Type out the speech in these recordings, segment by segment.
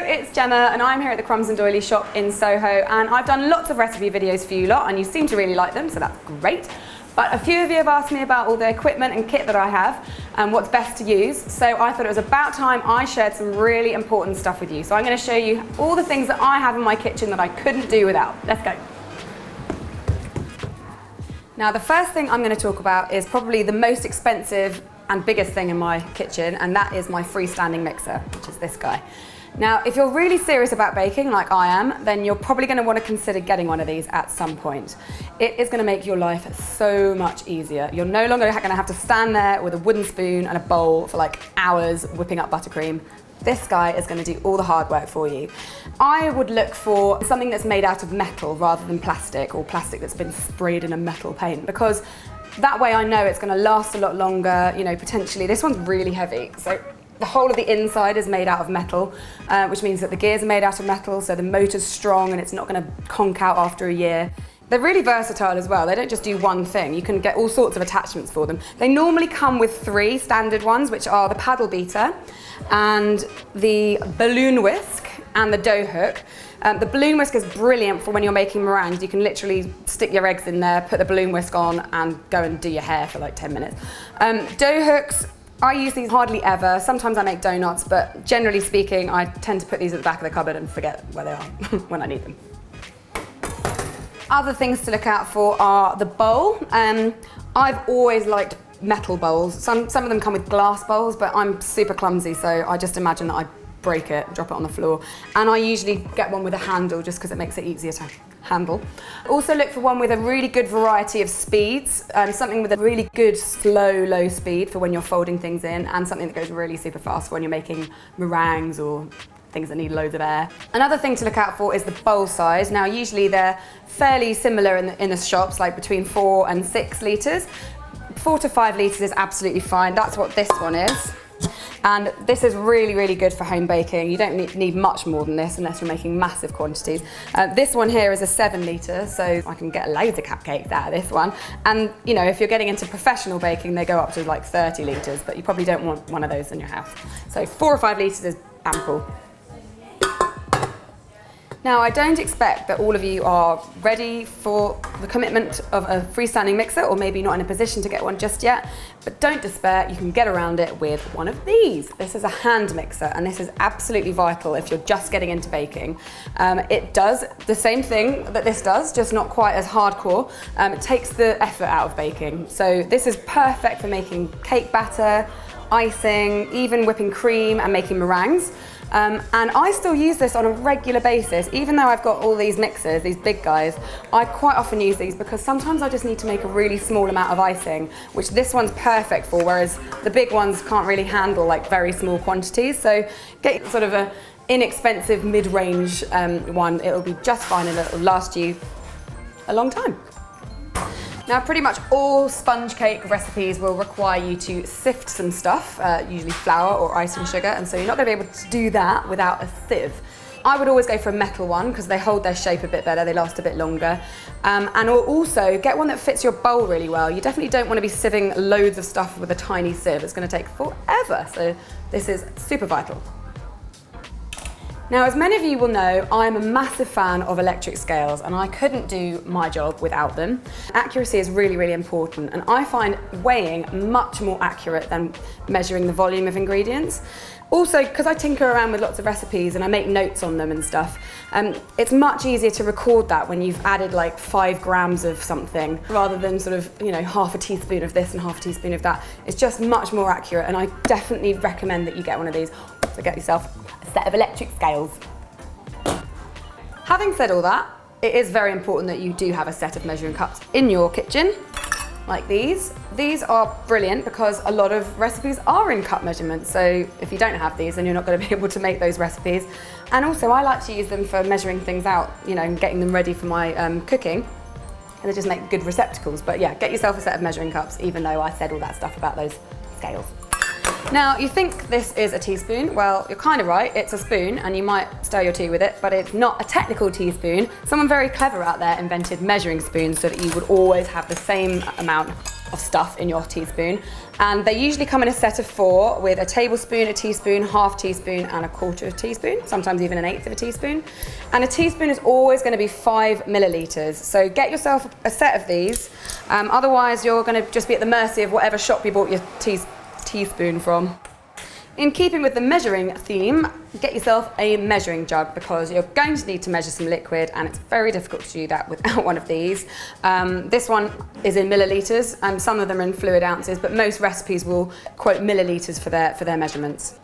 it's Gemma and I'm here at the Crumbs and Doily shop in Soho, and I've done lots of recipe videos for you lot and you seem to really like them, so that's great. But a few of you have asked me about all the equipment and kit that I have and what's best to use, so I thought it was about time I shared some really important stuff with you. So I'm going to show you all the things that I have in my kitchen that I couldn't do without. Let's go. Now the first thing I'm going to talk about is probably the most expensive and biggest thing in my kitchen, and that is my freestanding mixer, which is this guy. Now, if you're really serious about baking, like I am, then you're probably going to want to consider getting one of these at some point. It is going to make your life so much easier. You're no longer going to have to stand there with a wooden spoon and a bowl for like hours whipping up buttercream. This guy is going to do all the hard work for you. I would look for something that's made out of metal rather than plastic, or plastic that's been sprayed in a metal paint, because that way I know it's going to last a lot longer. You know, potentially this one's really heavy, so the whole of the inside is made out of metal, which means that the gears are made out of metal, so the motor's strong and it's not going to conk out after a year. They're really versatile as well. They don't just do one thing. You can get all sorts of attachments for them. They normally come with 3 standard ones, which are the paddle beater and the balloon whisk and the dough hook. The balloon whisk is brilliant for when you're making meringues. You can literally stick your eggs in there, put the balloon whisk on and go and do your hair for like 10 minutes. Dough hooks, I use these hardly ever. Sometimes I make donuts, but generally speaking, I tend to put these at the back of the cupboard and forget where they are when I need them. Other things to look out for are the bowl. I've always liked metal bowls. Some of them come with glass bowls, but I'm super clumsy, so I just imagine that I break it, drop it on the floor. And I usually get one with a handle just because it makes it easier to handle. Also look for one with a really good variety of speeds, something with a really good slow, low speed for when you're folding things in, and something that goes really super fast for when you're making meringues or things that need loads of air. Another thing to look out for is the bowl size. Now usually they're fairly similar in the shops, like between 4 and 6 litres. 4 to 5 litres is absolutely fine. That's what this one is. And this is really, really good for home baking. You don't need much more than this unless you're making massive quantities. This one here is a 7 litre, so I can get loads of cupcakes out of this one. And you know, if you're getting into professional baking, they go up to like 30 litres, but you probably don't want one of those in your house. So 4 or 5 litres is ample. Now, I don't expect that all of you are ready for the commitment of a freestanding mixer, or maybe not in a position to get one just yet, but don't despair, you can get around it with one of these. This is a hand mixer, and this is absolutely vital if you're just getting into baking. It does the same thing that this does, just not quite as hardcore. It takes the effort out of baking. So this is perfect for making cake batter, icing, even whipping cream and making meringues. And I still use this on a regular basis. Even though I've got all these mixers, these big guys, I quite often use these because sometimes I just need to make a really small amount of icing, which this one's perfect for, whereas the big ones can't really handle like very small quantities. So get sort of an inexpensive mid-range one. It'll be just fine and it'll last you a long time. Now, pretty much all sponge cake recipes will require you to sift some stuff, usually flour or icing sugar, and so you're not going to be able to do that without a sieve. I would always go for a metal one because they hold their shape a bit better, they last a bit longer. And also get one that fits your bowl really well. You definitely don't want to be sieving loads of stuff with a tiny sieve. It's going to take forever, so this is super vital. Now, as many of you will know, I'm a massive fan of electric scales, and I couldn't do my job without them. Accuracy is really, really important, and I find weighing much more accurate than measuring the volume of ingredients. Also, because I tinker around with lots of recipes and I make notes on them and stuff, it's much easier to record that when you've added like 5 grams of something, rather than sort of, you know, half a teaspoon of this and half a teaspoon of that. It's just much more accurate, and I definitely recommend that you get one of these. So get yourself a set of electric scales. Having said all that, it is very important that you do have a set of measuring cups in your kitchen, like these. These are brilliant because a lot of recipes are in cup measurements, so if you don't have these, then you're not going to be able to make those recipes. And also, I like to use them for measuring things out, you know, and getting them ready for my cooking, and they just make good receptacles. But yeah, get yourself a set of measuring cups, even though I said all that stuff about those scales. Now, you think this is a teaspoon. Well, you're kind of right, it's a spoon, and you might stir your tea with it, but it's not a technical teaspoon. Someone very clever out there invented measuring spoons so that you would always have the same amount of stuff in your teaspoon. And they usually come in a set of 4 with a tablespoon, a teaspoon, half teaspoon, and a quarter of a teaspoon, sometimes even an eighth of a teaspoon. And a teaspoon is always going to be 5 milliliters. So get yourself a set of these. Otherwise, you're going to just be at the mercy of whatever shop you bought your teaspoon from. In keeping with the measuring theme, get yourself a measuring jug because you're going to need to measure some liquid, and it's very difficult to do that without one of these. This one is in milliliters, and some of them are in fluid ounces, but most recipes will quote milliliters for their measurements.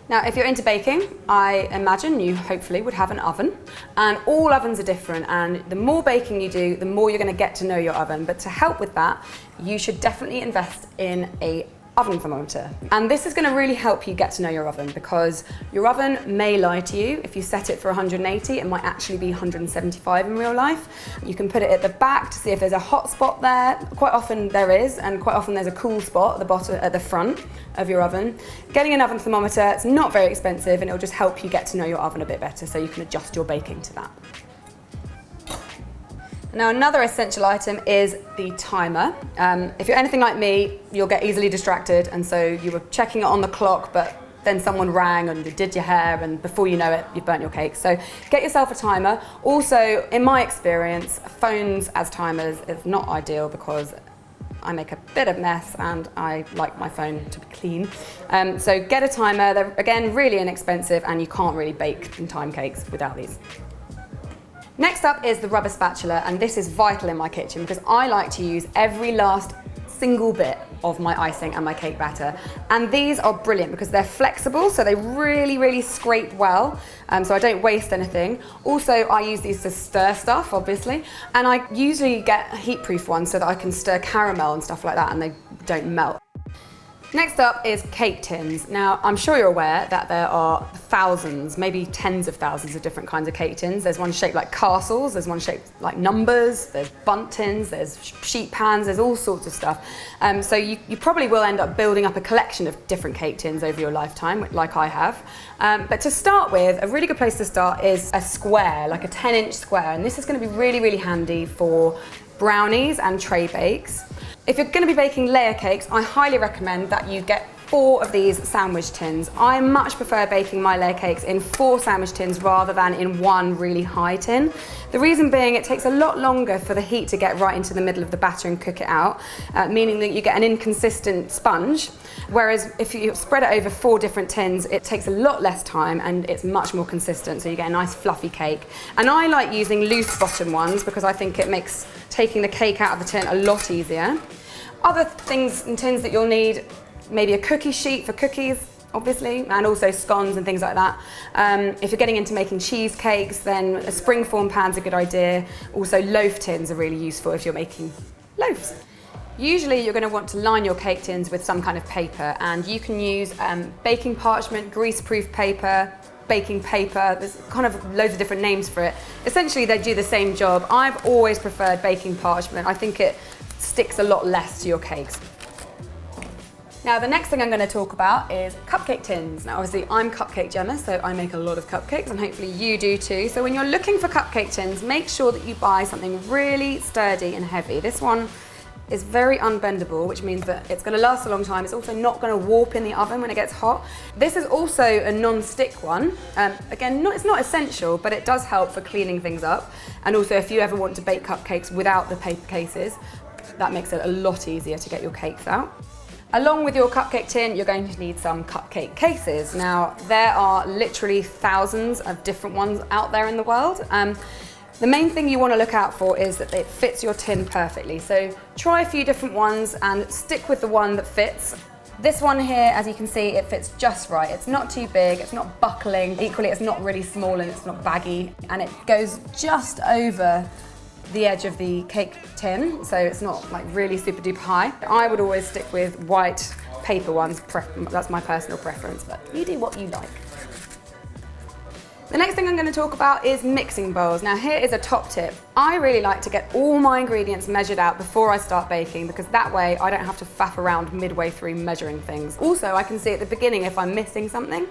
Now, if you're into baking, I imagine you hopefully would have an oven, and all ovens are different, and the more baking you do, the more you're going to get to know your oven. But to help with that, you should definitely invest in a oven thermometer. And this is going to really help you get to know your oven, because your oven may lie to you. If you set it for 180, it might actually be 175 in real life. You can put it at the back to see if there's a hot spot there. Quite often there is, and quite often there's a cool spot at the bottom, at the front of your oven. Getting an oven thermometer, it's not very expensive, and it'll just help you get to know your oven a bit better, so you can adjust your baking to that. Now, another essential item is the timer. If you're anything like me, you'll get easily distracted, and so you were checking it on the clock, but then someone rang and you did your hair, and before you know it, you've burnt your cake. So get yourself a timer. Also, in my experience, phones as timers is not ideal because I make a bit of mess and I like my phone to be clean. So get a timer. They're, again, really inexpensive, and you can't really bake and time cakes without these. Next up is the rubber spatula, and this is vital in my kitchen because I like to use every last single bit of my icing and my cake batter. And these are brilliant because they're flexible, so they really scrape well, so I don't waste anything. Also, I use these to stir stuff, obviously, and I usually get heatproof ones so that I can stir caramel and stuff like that and they don't melt. Next up is cake tins. Now, I'm sure you're aware that there are thousands, maybe tens of thousands of different kinds of cake tins. There's one shaped like castles, there's one shaped like numbers, there's bundt tins, there's sheet pans, there's all sorts of stuff. So you probably will end up building up a collection of different cake tins over your lifetime, like I have. But to start with, a really good place to start is a square, like a 10-inch square. And this is going to be really handy for brownies and tray bakes. If you're going to be baking layer cakes, I highly recommend that you get 4 of these sandwich tins. I much prefer baking my layer cakes in 4 sandwich tins rather than in 1 really high tin. The reason being, it takes a lot longer for the heat to get right into the middle of the batter and cook it out, meaning that you get an inconsistent sponge. Whereas if you spread it over 4 different tins, it takes a lot less time and it's much more consistent, so you get a nice fluffy cake. And I like using loose bottom ones because I think it makes taking the cake out of the tin a lot easier. Other things in tins that you'll need, maybe a cookie sheet for cookies, obviously, and also scones and things like that. If you're getting into making cheesecakes, then a springform pan's a good idea. Also, loaf tins are really useful if you're making loaves. Usually you're going to want to line your cake tins with some kind of paper, and you can use baking parchment, grease-proof paper, baking paper. There's kind of loads of different names for it. Essentially, they do the same job. I've always preferred baking parchment. I think it sticks a lot less to your cakes. Now, the next thing I'm going to talk about is cupcake tins. Now, obviously, I'm Cupcake Jemma, so I make a lot of cupcakes, and hopefully you do too. So when you're looking for cupcake tins, make sure that you buy something really sturdy and heavy. This one is very unbendable, which means that it's going to last a long time. It's also not going to warp in the oven when it gets hot. This is also a non-stick one. Again, it's not essential, but it does help for cleaning things up. And also, if you ever want to bake cupcakes without the paper cases, that makes it a lot easier to get your cakes out. Along with your cupcake tin, you're going to need some cupcake cases. Now, there are literally thousands of different ones out there in the world. The main thing you want to look out for is that it fits your tin perfectly. So try a few different ones and stick with the one that fits. This one here, as you can see, it fits just right. It's not too big, it's not buckling. Equally, it's not really small and it's not baggy. And it goes just over the edge of the cake tin, so it's not like really super duper high. I would always stick with white paper ones. That's my personal preference, but you do what you like. The next thing I'm going to talk about is mixing bowls. Now, here is a top tip. I really like to get all my ingredients measured out before I start baking, because that way I don't have to faff around midway through measuring things. Also, I can see at the beginning if I'm missing something.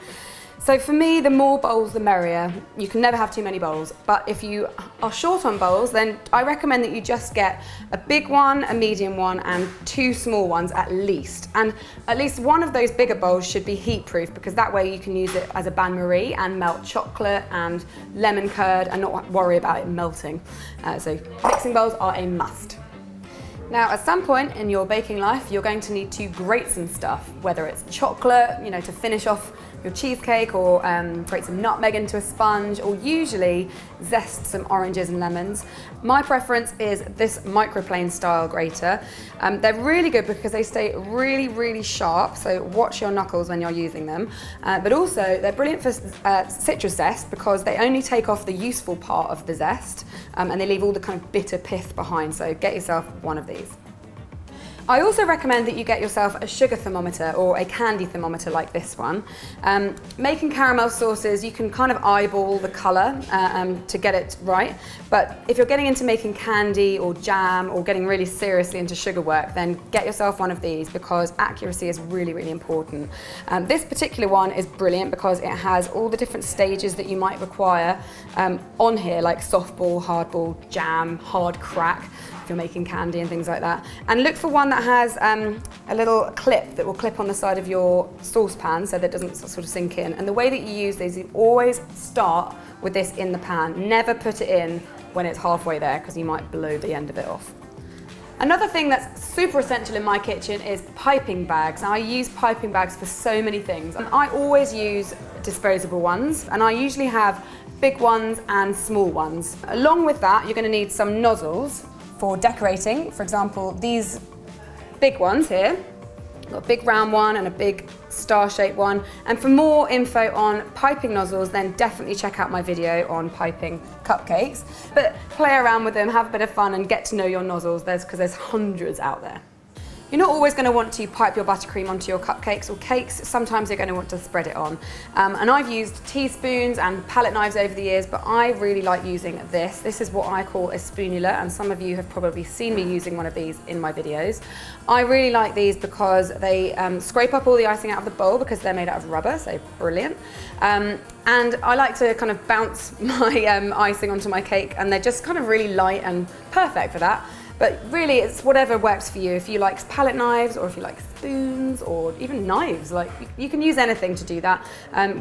So for me, the more bowls, the merrier. You can never have too many bowls, but if you are short on bowls, then I recommend that you just get a big one, a medium one, and 2 small ones at least. And at least one of those bigger bowls should be heat-proof, because that way you can use it as a bain-marie and melt chocolate and lemon curd and not worry about it melting. So mixing bowls are a must. Now, at some point in your baking life, you're going to need to grate some stuff, whether it's chocolate, you know, to finish off your cheesecake, or grate some nutmeg into a sponge, or usually zest some oranges and lemons. My preference is this microplane style grater. They're really good because they stay really, really sharp, so watch your knuckles when you're using them. But also, they're brilliant for citrus zest because they only take off the useful part of the zest, and they leave all the kind of bitter pith behind, so get yourself one of these. I also recommend that you get yourself a sugar thermometer or a candy thermometer like this one. Making caramel sauces, you can kind of eyeball the colour to get it right, but if you're getting into making candy or jam or getting really seriously into sugar work, then get yourself one of these because accuracy is really, really important. This particular one is brilliant because it has all the different stages that you might require on here, like softball, hardball, jam, hard crack, if you're making candy and things like that. And look for one that has a little clip that will clip on the side of your saucepan so that it doesn't sort of sink in. And the way that you use these, you always start with this in the pan. Never put it in when it's halfway there because you might blow the end of it off. Another thing that's super essential in my kitchen is piping bags. Now, I use piping bags for so many things. And I always use disposable ones, and I usually have big ones and small ones. Along with that, you're going to need some nozzles for decorating. For example, these big ones here. Got a big round one and a big star-shaped one. And for more info on piping nozzles, then definitely check out my video on piping cupcakes. But play around with them, have a bit of fun, and get to know your nozzles, because there's hundreds out there. You're not always going to want to pipe your buttercream onto your cupcakes or cakes. Sometimes you're going to want to spread it on. And I've used teaspoons and palette knives over the years, but I really like using this. This is what I call a spoonula, and some of you have probably seen me using one of these in my videos. I really like these because they scrape up all the icing out of the bowl because they're made out of rubber, so brilliant. And I like to kind of bounce my icing onto my cake, and they're just kind of really light and perfect for that. But really, it's whatever works for you. If you like palette knives, or if you like spoons, or even knives, like you can use anything to do that.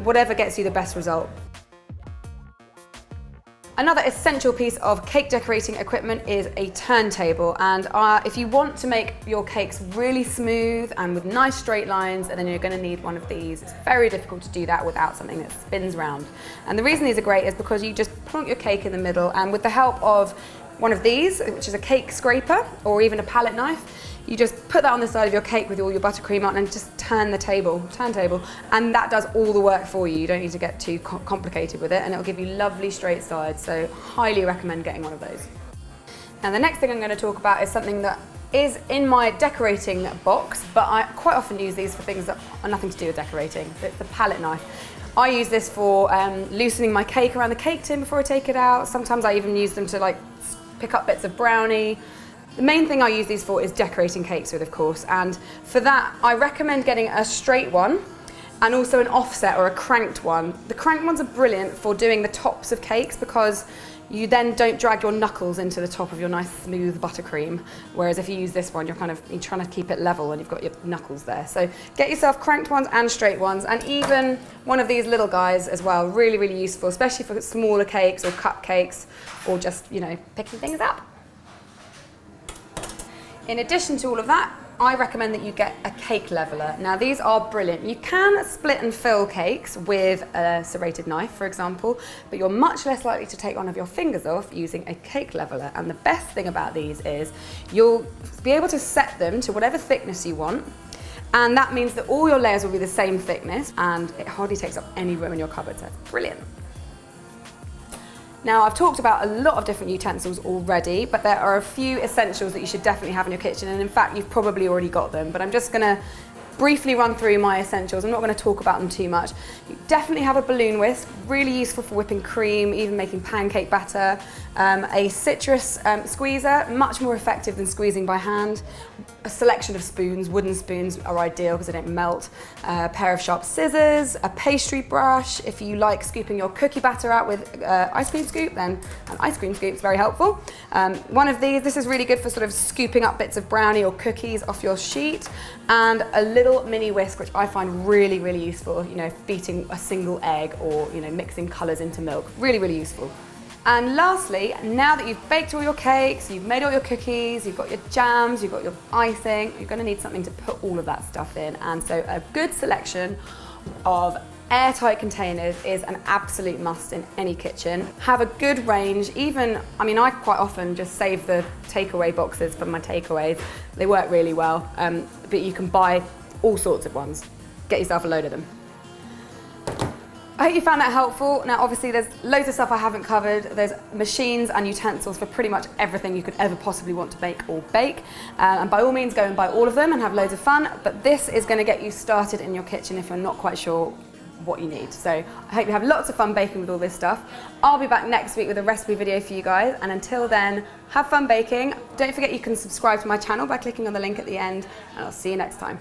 Whatever gets you the best result. Another essential piece of cake decorating equipment is a turntable, and if you want to make your cakes really smooth and with nice straight lines, then you're going to need one of these. It's very difficult to do that without something that spins round. And the reason these are great is because you just plonk your cake in the middle, and with the help of one of these, which is a cake scraper or even a palette knife, you just put that on the side of your cake with all your buttercream on and just turn the turntable, and that does all the work for you. You don't need to get too complicated with it, and it'll give you lovely straight sides, so highly recommend getting one of those. Now, the next thing I'm going to talk about is something that is in my decorating box, but I quite often use these for things that are nothing to do with decorating. It's the palette knife. I use this for loosening my cake around the cake tin before I take it out. Sometimes I even use them to like pick up bits of brownie. The main thing I use these for is decorating cakes with, of course, and for that I recommend getting a straight one and also an offset or a cranked one. The cranked ones are brilliant for doing the tops of cakes because you then don't drag your knuckles into the top of your nice smooth buttercream, whereas if you use this one, you're trying to keep it level and you've got your knuckles there. So get yourself cranked ones and straight ones, and even one of these little guys as well. Really, really useful, especially for smaller cakes or cupcakes, or just, you know, picking things up. In addition to all of that, I recommend that you get a cake leveler. Now, these are brilliant. You can split and fill cakes with a serrated knife, for example, but you're much less likely to take one of your fingers off using a cake leveler. And the best thing about these is you'll be able to set them to whatever thickness you want, and that means that all your layers will be the same thickness, and it hardly takes up any room in your cupboard, so it's brilliant. Now, I've talked about a lot of different utensils already, but there are a few essentials that you should definitely have in your kitchen, and in fact, you've probably already got them, but I'm just gonna briefly run through my essentials. I'm not going to talk about them too much. You definitely have a balloon whisk, really useful for whipping cream, even making pancake batter. A citrus squeezer, much more effective than squeezing by hand. A selection of spoons, wooden spoons are ideal because they don't melt. A pair of sharp scissors, a pastry brush. If you like scooping your cookie batter out with ice cream scoop, then an ice cream scoop is very helpful. One of these, this is really good for sort of scooping up bits of brownie or cookies off your sheet. And a little mini whisk, which I find really, really useful, you know, beating a single egg or, you know, mixing colours into milk. Really, really useful. And lastly, now that you've baked all your cakes, you've made all your cookies, you've got your jams, you've got your icing, you're going to need something to put all of that stuff in. And so a good selection of airtight containers is an absolute must in any kitchen. Have a good range. Even, I mean, I quite often just save the takeaway boxes for my takeaways. They work really well, but you can buy all sorts of ones. Get yourself a load of them. I hope you found that helpful. Now obviously there's loads of stuff I haven't covered. There's machines and utensils for pretty much everything you could ever possibly want to bake or bake. And by all means go and buy all of them and have loads of fun, but this is going to get you started in your kitchen if you're not quite sure what you need. So I hope you have lots of fun baking with all this stuff. I'll be back next week with a recipe video for you guys, and until then, have fun baking. Don't forget you can subscribe to my channel by clicking on the link at the end, and I'll see you next time.